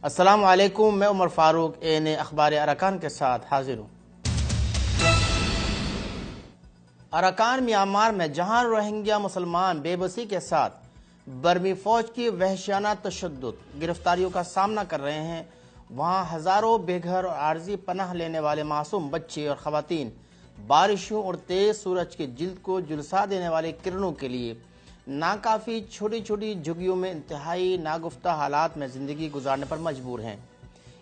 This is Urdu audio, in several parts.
السلام علیکم، میں عمر فاروق اخبار اراکان کے ساتھ حاضر ہوں۔ اراکان میانمار میں جہاں روہنگیا مسلمان بے بسی کے ساتھ برمی فوج کی وحشیانہ تشدد گرفتاریوں کا سامنا کر رہے ہیں، وہاں ہزاروں بے گھر اور عارضی پناہ لینے والے معصوم بچے اور خواتین بارشوں اور تیز سورج کی جلد کو جھلسا دینے والے کرنوں کے لیے ناکافی چھوٹی چھوٹی جھگیوں میں انتہائی ناگفتہ حالات میں زندگی گزارنے پر مجبور ہیں۔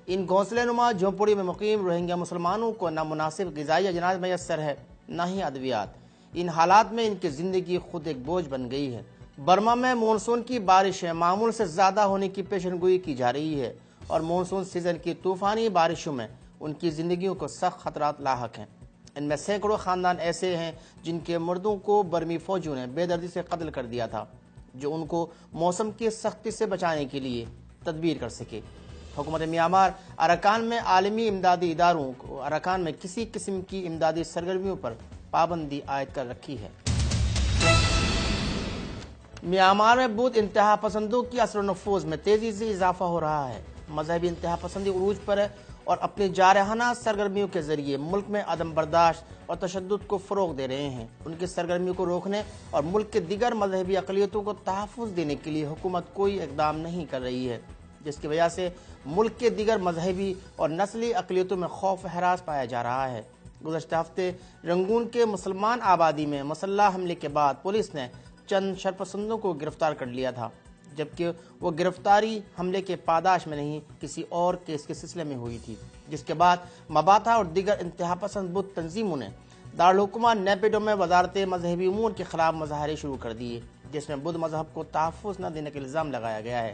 ان گھونسلے نما جھونپڑی میں مقیم روہنگیا مسلمانوں کو نہ مناسب غذائی اجناس میسر ہے، نہ ہی ادویات۔ ان حالات میں ان کی زندگی خود ایک بوجھ بن گئی ہے۔ برما میں مونسون کی بارشیں معمول سے زیادہ ہونے کی پیشن گوئی کی جا رہی ہے اور مونسون سیزن کی طوفانی بارشوں میں ان کی زندگیوں کو سخت خطرات لاحق ہیں۔ ان میں سینکڑوں خاندان ایسے ہیں جن کے مردوں کو برمی فوجیوں نے بے دردی سے قتل کر دیا تھا، جو ان کو موسم کی سختی سے بچانے کے لیے تدبیر کر سکے۔ حکومت میانمار اراکان میں عالمی امدادی اداروں کو اراکان میں کسی قسم کی امدادی سرگرمیوں پر پابندی عائد کر رکھی ہے۔ میانمار میں بدھ انتہا پسندوں کی اثر و نفوذ میں تیزی سے اضافہ ہو رہا ہے۔ مذہبی انتہا پسندی عروج پر ہے اور اپنی جارحانہ سرگرمیوں کے ذریعے ملک میں عدم برداشت اور تشدد کو فروغ دے رہے ہیں۔ ان کی سرگرمیوں کو روکنے اور ملک کے دیگر مذہبی اقلیتوں کو تحفظ دینے کے لیے حکومت کوئی اقدام نہیں کر رہی ہے، جس کی وجہ سے ملک کے دیگر مذہبی اور نسلی اقلیتوں میں خوف و ہراس پایا جا رہا ہے۔ گزشتہ ہفتے رنگون کے مسلمان آبادی میں مسلح حملے کے بعد پولیس نے چند شرپسندوں کو گرفتار کر لیا تھا، جبکہ وہ گرفتاری حملے کے پاداش میں نہیں کسی اور کیس کے سلسلے میں ہوئی تھی، جس کے بعد مباتا اور دیگر انتہا پسند بدھ تنظیموں نے دارالحکومت نیپیڈو میں وزارت مذہبی امور کے خلاف مظاہرے شروع کر دیے، جس میں بدھ مذہب کو تحفظ نہ دینے کا الزام لگایا گیا ہے،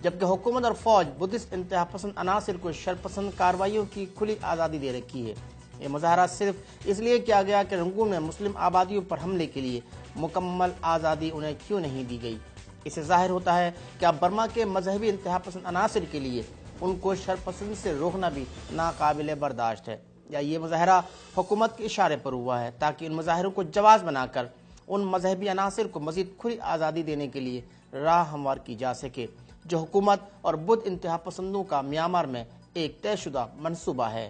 جبکہ حکومت اور فوج بدھسٹ انتہا پسند عناصر کو شرپسند کارروائیوں کی کھلی آزادی دے رکھی ہے۔ یہ مظاہرہ صرف اس لیے کیا گیا کہ رنگون میں مسلم آبادیوں پر حملے کے لیے مکمل آزادی انہیں کیوں نہیں دی گئی۔ اس سے ظاہر ہوتا ہے کہ اب برما کے مذہبی انتہا پسند عناصر کے لیے ان کو شرپسند سے روکنا بھی ناقابل برداشت ہے، یا یہ مظاہرہ حکومت کے اشارے پر ہوا ہے تاکہ ان مظاہروں کو جواز بنا کر ان مذہبی عناصر کو مزید کھلی آزادی دینے کے لیے راہ ہموار کی جا سکے، جو حکومت اور بدھ انتہا پسندوں کا میانمار میں ایک طے شدہ منصوبہ ہے۔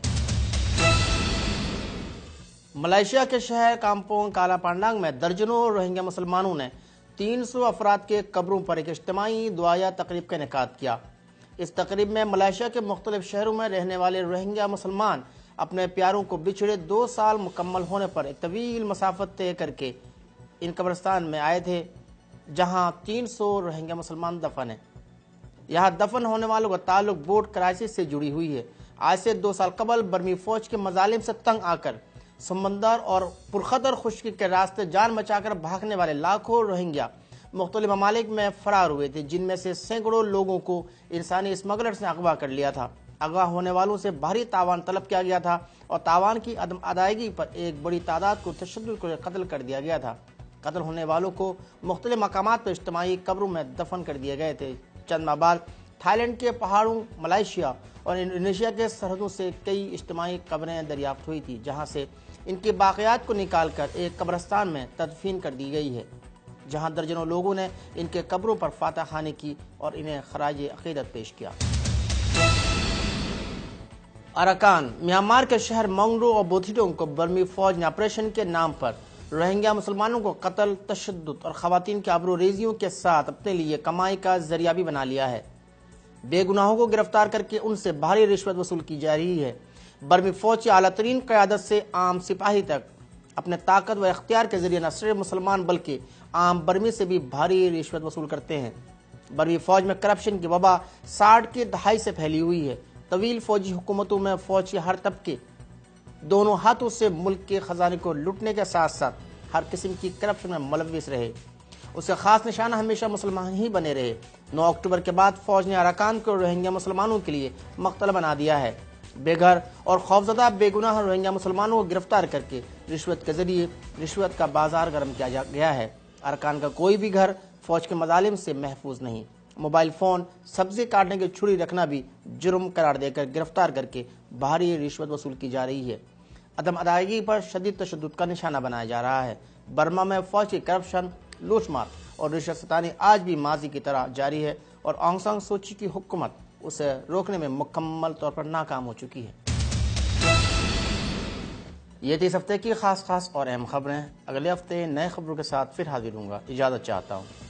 ملائیشیا کے شہر کامپونگ کالا پانڈانگ میں درجنوں روہنگیا مسلمانوں نے 300 افراد کے قبروں پر ایک اجتماعی دعائیہ تقریب کا انعقاد کیا۔ اس تقریب میں ملائیشیا کے مختلف شہروں میں رہنے والے روہنگیا مسلمان اپنے پیاروں کو بچھڑے 2 سال مکمل ہونے پر ایک طویل مسافت طے کر کے ان قبرستان میں آئے تھے، جہاں 300 روہنگیا مسلمان دفن ہیں۔ یہاں دفن ہونے والوں کا تعلق بوٹ کرائسس سے جڑی ہوئی ہے۔ آج سے 2 سال قبل برمی فوج کے مظالم سے تنگ آ کر سمندر اور پرخطر خشکی کے راستے جان بچا کر بھاگنے والے لاکھوں روہنگیا مختلف ممالک میں فرار ہوئے تھے، جن میں سے سینکڑوں لوگوں کو انسانی اسمگلرز نے اغوا کر لیا تھا۔ اغوا ہونے والوں سے بھاری تاوان طلب کیا گیا تھا اور تاوان کی عدم ادائیگی پر ایک بڑی تعداد کو تشدد کو قتل کر دیا گیا تھا۔ قتل ہونے والوں کو مختلف مقامات پر اجتماعی قبروں میں دفن کر دیے گئے تھے۔ چند ماہ بعد تھائی لینڈ کے پہاڑوں، ملائیشیا اور انڈونیشیا کے سرحدوں سے کئی اجتماعی قبریں دریافت ہوئی تھی، جہاں سے ان کے باقیات کو نکال کر ایک قبرستان میں تدفین کر دی گئی ہے، جہاں درجنوں لوگوں نے ان کے قبروں پر فاتح خوانی کی اور انہیں خراج عقیدت پیش کیا۔ اراکان میانمار کے شہر مونگڈو اور بوتھیڈونگ کو برمی فوج نے آپریشن کے نام پر روہنگیا مسلمانوں کو قتل، تشدد اور خواتین کے آبرو ریزیوں کے ساتھ اپنے لیے کمائی کا ذریعہ بھی بنا لیا ہے۔ بے گناہوں کو گرفتار کر کے ان سے بھاری رشوت وصول کی جا رہی ہے۔ برمی فوج کی اعلیٰ ترین قیادت سے عام سپاہی تک اپنے طاقت و اختیار کے ذریعے نہ صرف مسلمان بلکہ عام برمی سے بھی بھاری رشوت وصول کرتے ہیں۔ برمی فوج میں کرپشن کی وبا 60 کی دہائی سے پھیلی ہوئی ہے۔ طویل فوجی حکومتوں میں فوج کے ہر طبقے دونوں ہاتھوں سے ملک کے خزانے کو لوٹنے کے ساتھ ساتھ ہر قسم کی کرپشن میں ملوث رہے۔ اس کا خاص نشانہ ہمیشہ مسلمان ہی بنے رہے۔ 9 اکتوبر کے بعد فوج نے اراکان کو روہنگیا مسلمانوں کے لیے مقتل بنا دیا ہے۔ بے گھر اور خوفزدہ بے گناہ روہنگیا مسلمانوں کو گرفتار کر کے رشوت کے ذریعے رشوت کا بازار گرم کیا گیا ہے۔ اراکان کا کوئی بھی گھر فوج کے مظالم سے محفوظ نہیں۔ موبائل فون، سبزی کاٹنے کی چھری رکھنا بھی جرم قرار دے کر گرفتار کر کے بھاری رشوت وصول کی جا رہی ہے۔ عدم ادائیگی پر شدید تشدد کا نشانہ بنایا جا رہا ہے۔ برما میں فوج کی کرپشن، لوٹ مار اور رشوت ستانی آج بھی ماضی کی طرح جاری ہے اور آنگ سان سوچی کی حکومت اسے روکنے میں مکمل طور پر ناکام ہو چکی ہے۔ یہ تھی اس ہفتے کی خاص اور اہم خبریں۔ اگلے ہفتے نئے خبروں کے ساتھ پھر حاضر ہوں گا۔ اجازت چاہتا ہوں۔